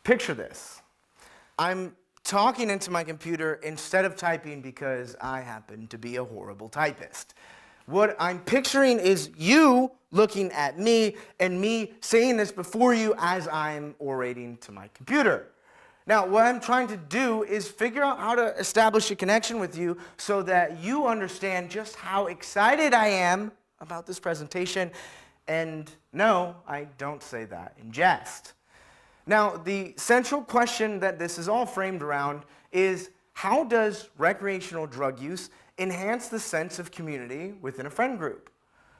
Picture this. I'm talking into my computer instead of typing because I happen to be a horrible typist. What I'm picturing is you looking at me and me saying this before you as I'm orating to my computer. Now, what I'm trying to do is figure out how to establish a connection with you so that you understand just how excited I am about this presentation. And no, I don't say that in jest. Now, the central question that this is all framed around is, how does recreational drug use enhance the sense of community within a friend group?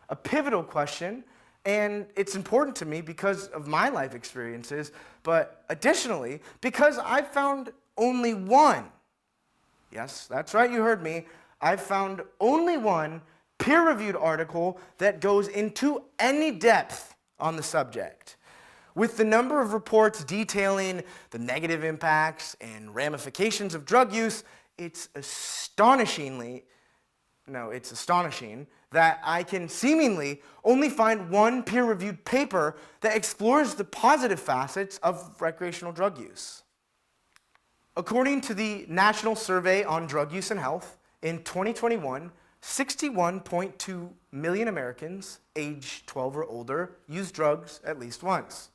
A pivotal question, and it's important to me because of my life experiences, but additionally, because I've found only one, yes, that's right, you heard me, I've found only one peer-reviewed article that goes into any depth on the subject. With the number of reports detailing the negative impacts and ramifications of drug use, it's astonishing that I can seemingly only find one peer-reviewed paper that explores the positive facets of recreational drug use. According to the National Survey on Drug Use and Health, in 2021, 61.2 million Americans aged 12 or older use drugs at least once.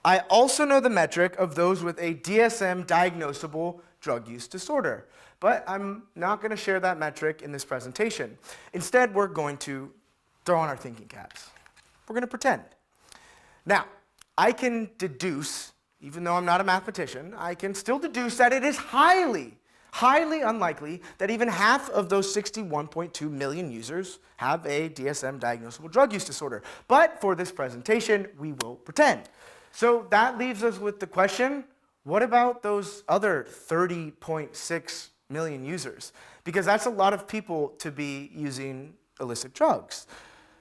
I also know the metric of those with a DSM diagnosable drug use disorder, but I'm not going to share that metric in this presentation. Instead, we're going to throw on our thinking caps. We're going to pretend. Now, I can deduce, even though I'm not a mathematician, I can still deduce that it is highly unlikely that even half of those 61.2 million users have a DSM diagnosable drug use disorder. But for this presentation, we will pretend. So that leaves us with the question, what about those other 30.6 million users? Because that's a lot of people to be using illicit drugs.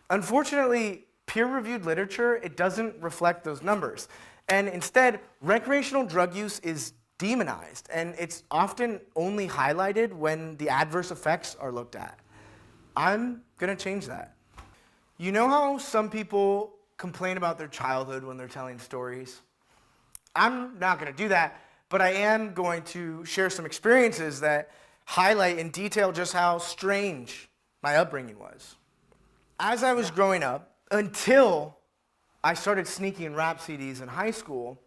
Unfortunately, peer-reviewed literature, it doesn't reflect those numbers. And instead, recreational drug use is demonized, and it's often only highlighted when the adverse effects are looked at. I'm going to change that. You know how some people complain about their childhood when they're telling stories? I'm not going to do that, but I am going to share some experiences that highlight in detail just how strange my upbringing was. As I was growing up, until I started sneaking rap CDs in high school,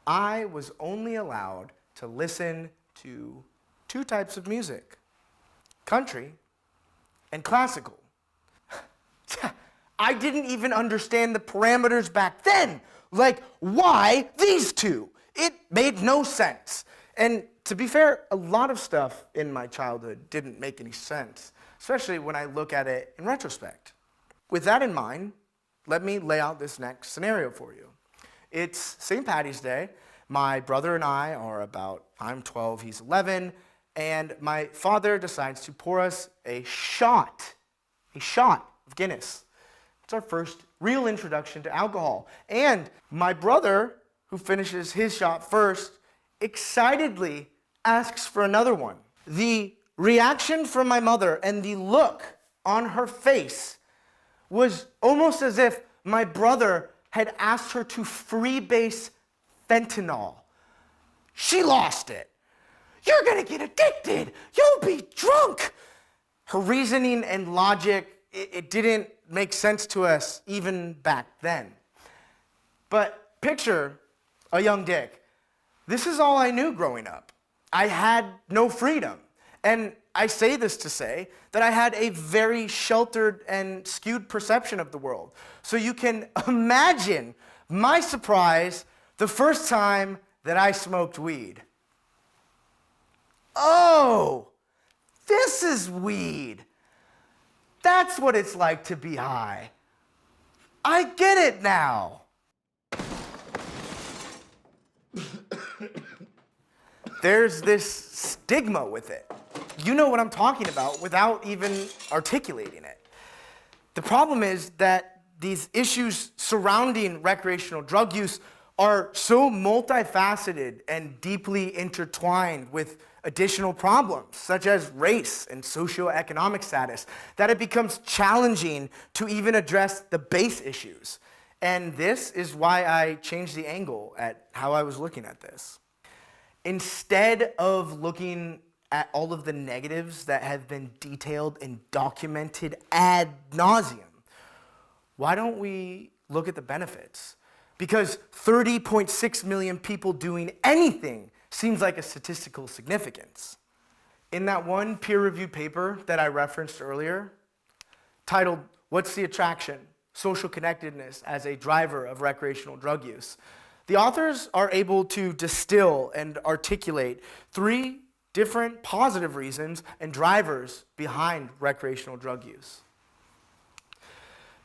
I was only allowed to listen to two types of music: country and classical. I didn't even understand the parameters back then. Like, why these two? It made no sense. And to be fair, a lot of stuff in my childhood didn't make any sense, especially when I look at it in retrospect. With that in mind, let me lay out this next scenario for you. It's St. Paddy's Day. My brother and I are I'm 12, he's 11, and my father decides to pour us a shot of Guinness. It's our first real introduction to alcohol. And my brother, who finishes his shot first, excitedly asks for another one. The reaction from my mother and the look on her face was almost as if my brother had asked her to freebase fentanyl. She lost it. You're gonna get addicted. You'll be drunk. Her reasoning and logic, it didn't make sense to us even back then. But picture a young Dick. This is all I knew growing up. I had no freedom. And I say this to say that I had a very sheltered and skewed perception of the world. So you can imagine my surprise the first time that I smoked weed. Oh, this is weed. That's what it's like to be high. I get it now. There's this stigma with it. You know what I'm talking about without even articulating it. The problem is that these issues surrounding recreational drug use are so multifaceted and deeply intertwined with additional problems, such as race and socioeconomic status, that it becomes challenging to even address the base issues. And this is why I changed the angle at how I was looking at this. Instead of looking at all of the negatives that have been detailed and documented ad nauseum, why don't we look at the benefits? Because 30.6 million people doing anything seems like a statistical significance. In that one peer-reviewed paper that I referenced earlier, titled, "What's the Attraction? Social Connectedness as a Driver of Recreational Drug Use," the authors are able to distill and articulate 3 different positive reasons and drivers behind recreational drug use.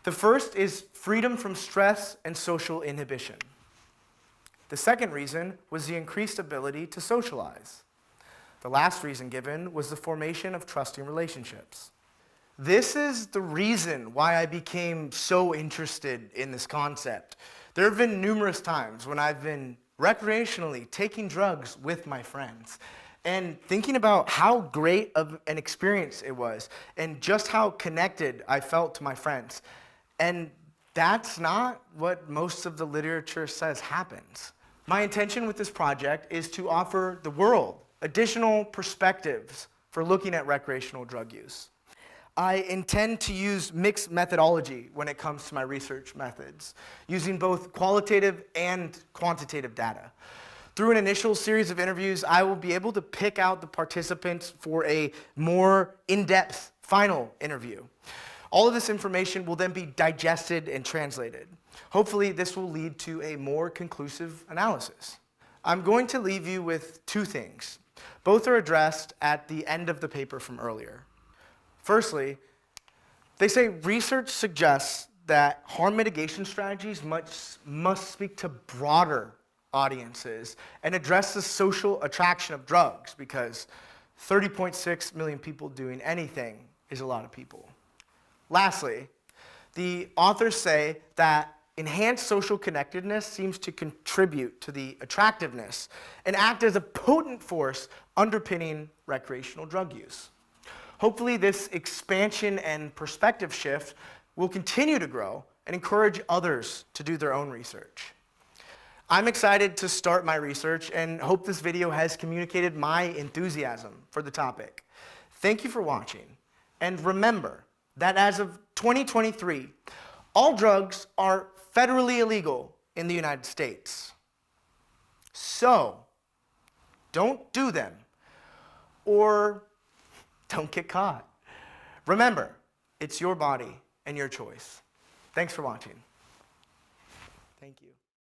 The first is freedom from stress and social inhibition. The second reason was the increased ability to socialize. The last reason given was the formation of trusting relationships. This is the reason why I became so interested in this concept. There have been numerous times when I've been recreationally taking drugs with my friends and thinking about how great of an experience it was and just how connected I felt to my friends. And that's not what most of the literature says happens. My intention with this project is to offer the world additional perspectives for looking at recreational drug use. I intend to use mixed methodology when it comes to my research methods, using both qualitative and quantitative data. Through an initial series of interviews, I will be able to pick out the participants for a more in-depth final interview. All of this information will then be digested and translated. Hopefully, this will lead to a more conclusive analysis. I'm going to leave you with 2 things. Both are addressed at the end of the paper from earlier. Firstly, they say research suggests that harm mitigation strategies must speak to broader audiences and address the social attraction of drugs, because 30.6 million people doing anything is a lot of people. Lastly, the authors say that enhanced social connectedness seems to contribute to the attractiveness and act as a potent force underpinning recreational drug use. Hopefully, this expansion and perspective shift will continue to grow and encourage others to do their own research. I'm excited to start my research and hope this video has communicated my enthusiasm for the topic. Thank you for watching, and remember that as of 2023, all drugs are federally illegal in the United States. So, don't do them, or don't get caught. Remember, it's your body and your choice. Thanks for watching. Thank you.